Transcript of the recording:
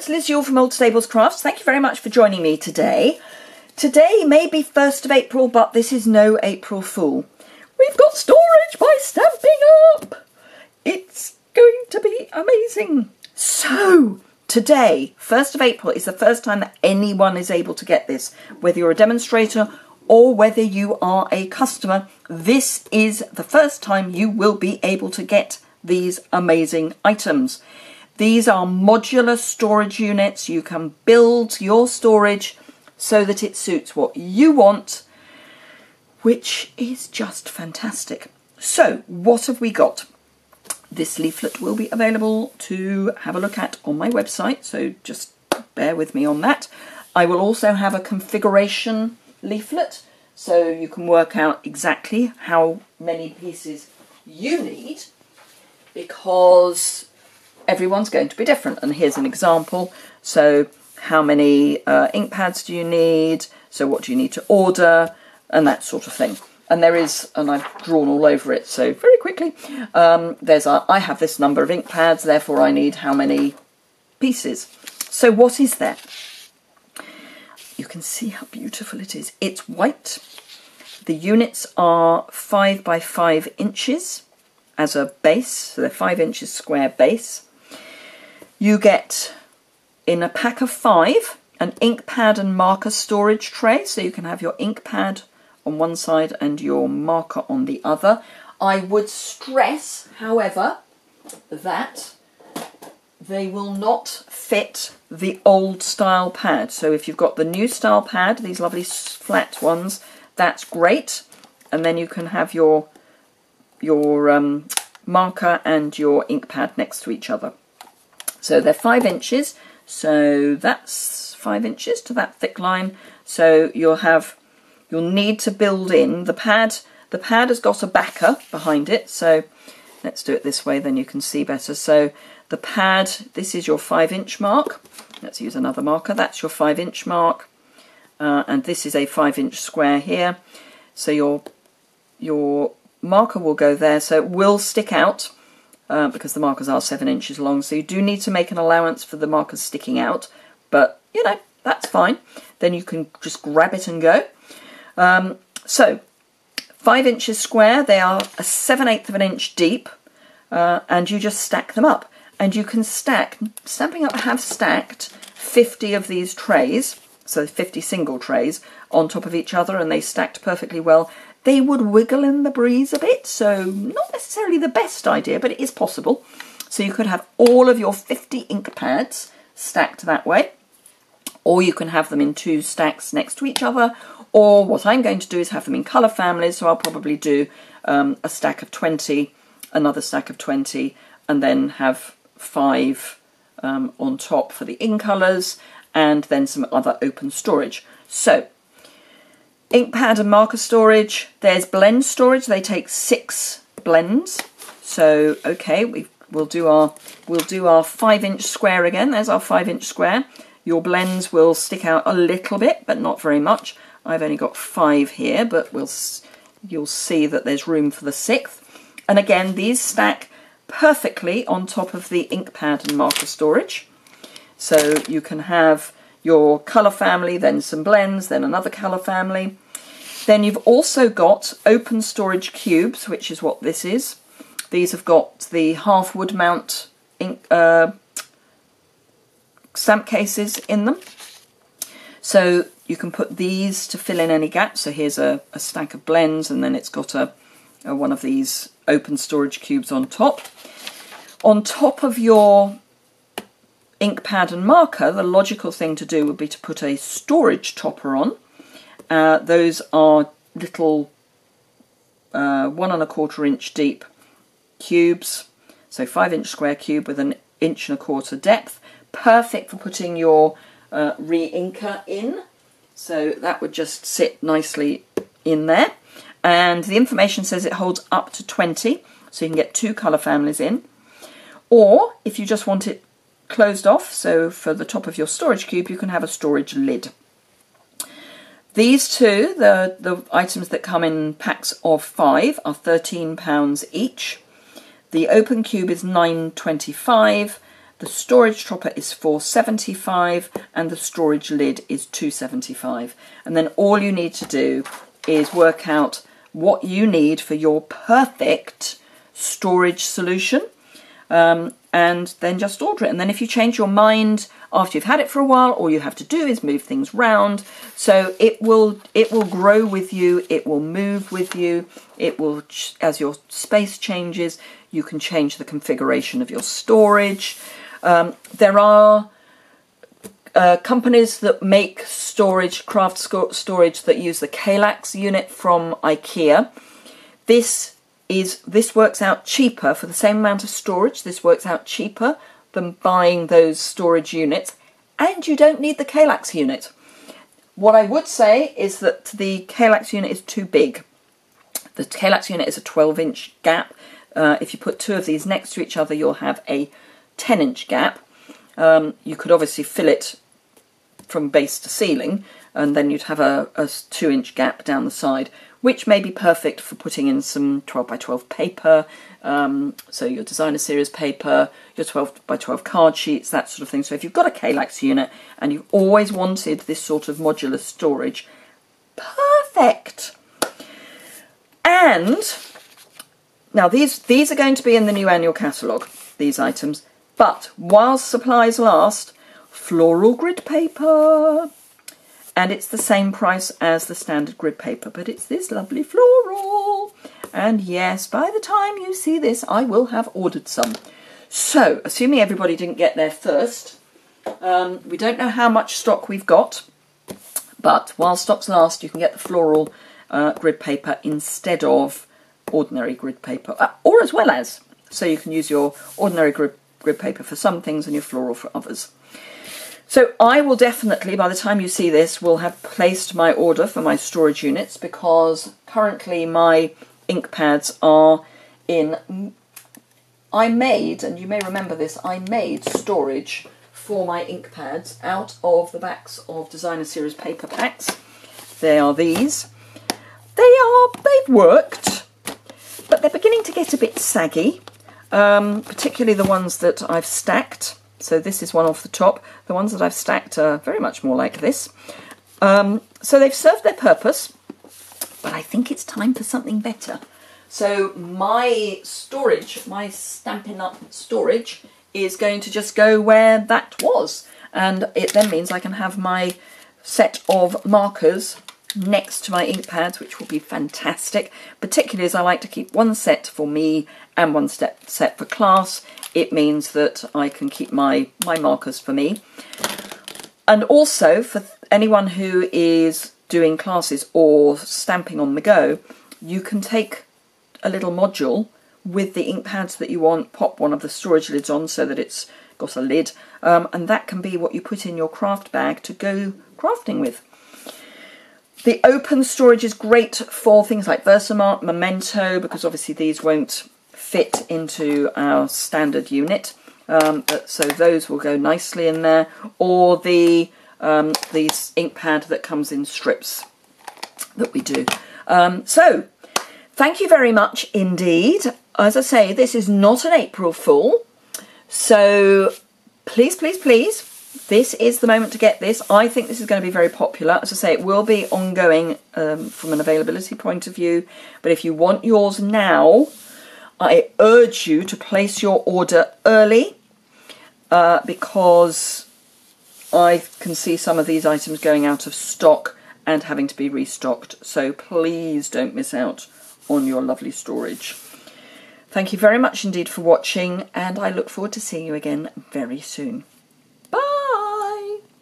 it's Liz Yuille from Old Stables Crafts. Thank you very much for joining me today. Today may be 1st of April, but this is no April Fool. We've got storage by Stampin' Up! It's going to be amazing. So, today, 1st of April, is the first time that anyone is able to get this. Whether you're a demonstrator or whether you are a customer, this is the first time you will be able to get these amazing items. These are modular storage units. You can build your storage so that it suits what you want, which is just fantastic. So, what have we got? This leaflet will be available to have a look at on my website, so just bear with me on that. I will also have a configuration leaflet, so you can work out exactly how many pieces you need, because everyone's going to be different. And here's an example. So how many ink pads do you need? So what do you need to order? And that sort of thing. And there is, and I've drawn all over it, so very quickly, I have this number of ink pads, therefore I need how many pieces. So what is there? You can see how beautiful it is. It's white. The units are 5 by 5 inches as a base, so they're 5 inches square base. You get, in a pack of 5, an ink pad and marker storage tray, so you can have your ink pad on one side and your marker on the other. I would stress, however, that they will not fit the old style pad. So if you've got the new style pad, these lovely flat ones, that's great. And then you can have your marker and your ink pad next to each other. So they're 5 inches, so that's 5 inches to that thick line. So you'll need to build in the pad. The pad has got a backer behind it, so let's do it this way, then you can see better. So the pad, this is your 5-inch mark. Let's use another marker. That's your 5-inch mark, and this is a 5-inch square here. So your marker will go there, so it will stick out because the markers are 7 inches long. So you do need to make an allowance for the markers sticking out, but you know, that's fine. Then you can just grab it and go. So 5 inches square, they are a 7/8 of an inch deep, and you just stack them up. And you can stack, Stampin' Up have stacked 50 of these trays, so 50 single trays on top of each other, and they stacked perfectly well. They would wiggle in the breeze a bit, so not necessarily the best idea, but it is possible. So you could have all of your 50 ink pads stacked that way, or you can have them in 2 stacks next to each other, or what I'm going to do is have them in colour families, so I'll probably do a stack of 20, another stack of 20, and then have 5 on top for the in colours, and then some other open storage. So, ink pad and marker storage. There's blend storage. They take 6 blends. So, okay, we'll do our 5-inch square again. There's our 5-inch square. Your blends will stick out a little bit, but not very much. I've only got 5 here, but you'll see that there's room for the 6th. And again, these stack perfectly on top of the ink pad and marker storage. So you can have your colour family, then some blends, then another colour family. Then you've also got open storage cubes, which is what this is. These have got the half wood mount ink stamp cases in them. So you can put these to fill in any gaps. So here's a stack of blends, and then it's got one of these open storage cubes on top. On top of your ink pad and marker, the logical thing to do would be to put a storage topper on. Those are little 1 1/4 inch deep cubes, so 5-inch square cube with an 1 1/4 depth, perfect for putting your re-inker in. So that would just sit nicely in there. And the information says it holds up to 20, so you can get 2 colour families in. Or if you just want it closed off, so for the top of your storage cube, you can have a storage lid. These two, the items that come in packs of 5, are £13 each. The open cube is £9.25, The storage topper is £4.75 and the storage lid is £2.75. And then all you need to do is work out what you need for your perfect storage solution, and then just order it. And then if you change your mind after you've had it for a while, all you have to do is move things round. So it will grow with you, it will move with you, it will, as your space changes, you can change the configuration of your storage. There are companies that make storage, craft storage, that use the Kallax unit from IKEA. This works out cheaper for the same amount of storage. This works out cheaper than buying those storage units, and you don't need the Kallax unit. What I would say is that the Kallax unit is too big. The Kallax unit is a 12-inch gap. If you put two of these next to each other, you'll have a 10-inch gap. You could obviously fill it from base to ceiling, and then you'd have a 2-inch gap down the side, which may be perfect for putting in some 12 by 12 paper, so your designer series paper, your 12 by 12 card sheets, that sort of thing. So if you've got a Kallax unit and you've always wanted this sort of modular storage, perfect. And now these are going to be in the new annual catalogue, these items, but while supplies last, floral grid paper. And it's the same price as the standard grid paper, but it's this lovely floral. And yes, by the time you see this, I will have ordered some. So, assuming everybody didn't get there first, we don't know how much stock we've got, but while stocks last, you can get the floral grid paper instead of ordinary grid paper, or as well as. So you can use your ordinary grid paper for some things and your floral for others. So I will definitely, by the time you see this, will have placed my order for my storage units, because currently my ink pads are in... I made, and you may remember this, I made storage for my ink pads out of the backs of designer series paper packs. They are these. They've worked, but they're beginning to get a bit saggy, particularly the ones that I've stacked. So this is one off the top. The ones that I've stacked are very much more like this. So they've served their purpose, but I think it's time for something better. So my storage, my Stampin' Up storage, is going to just go where that was. And it then means I can have my set of markers next to my ink pads, which will be fantastic, particularly as I like to keep one set for me and one set for class. It means that I can keep my markers for me. And also for anyone who is doing classes or stamping on the go, you can take a little module with the ink pads that you want, pop one of the storage lids on so that it's got a lid, and that can be what you put in your craft bag to go crafting with. The open storage is great for things like Versamark, Memento, because obviously these won't fit into our standard unit, so those will go nicely in there, or the ink pad that comes in strips that we do. So thank you very much indeed. As I say, this is not an April Fool, so please, please, please, this is the moment to get this. I think this is going to be very popular. As I say, it will be ongoing from an availability point of view, but if you want yours now, I urge you to place your order early, because I can see some of these items going out of stock and having to be restocked. So please don't miss out on your lovely storage. Thank you very much indeed for watching, and I look forward to seeing you again very soon.